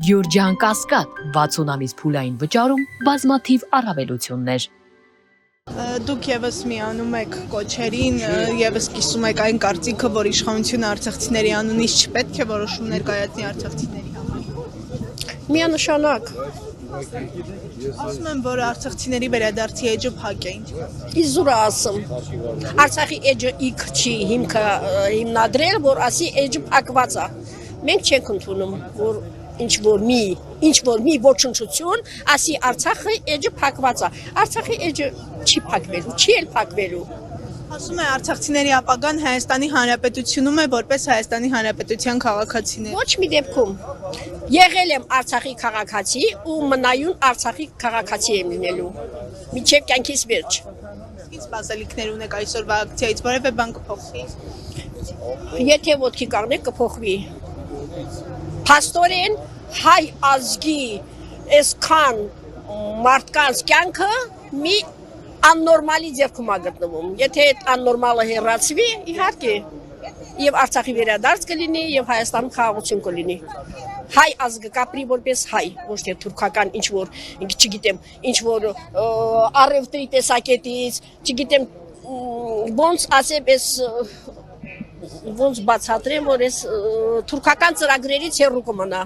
Գյուրջան Կասկադ 60 ամիս փուլային վճարում բազմաթիվ առավելություններ։ Դուք եւս միանում եք կոչերին, եւս կիսում եք այն կարծիքը, որ իշխանությունը արցախցիների անունից չպետք է որոշումներ կայացնի արցախցիների համար։ Միանշանակ։ Ասում են, որ արցախցիների վերադարձի էջը փակ է, ինչ։ Իզուրա ասում։ Արցախի էջը իք չի հիմնադրել, որ ասի էջը փակված է։ Մենք չենք ընդունում, որ ինչ որ մի ոչնչություն ասի Արցախի էջը փակված է։ Արցախի էջը չի փակվելու, չի էլ փակվելու։ Ասում է արցախցիների ապագան Հայաստանի Հանրապետությունում է, որպես Հայաստանի Հանրապետության քաղաքացիներ։ Ոչ մի դեպքում։ Եղել եմ Արցախի քաղաքացի ու մնայուն Արցախի քաղաքացի եմ լինելու։ Մինչև կյանքիս վերջ։ Ինչ սպասելիքներ ունեք այսօրվա ակցիայից, որևէ բան կփոխվի։ Եթե ոտքի կանգնեք կփոխվի։ Փաստորեն հայ ազգի այսքան մարդկանց կյանքը մի աննորմալի ձեռքում է գտնվում։ Եթե այդ աննորմալը հեռացվի, իհարկե, եւ Արցախի վերադարձ կլինի, եւ Հայաստանում խաղաղություն կլինի։ Հայ ազգը կապրի որպես հայ, ոչ թե թուրքական ինչ որ, չգիտեմ, ինչ որ առևտրի տեսակետից, չգիտեմ, ոնց ասեմ, ոնց բացատրեմ, որ այս թուրքական ծրագրերից հեռու կմնա։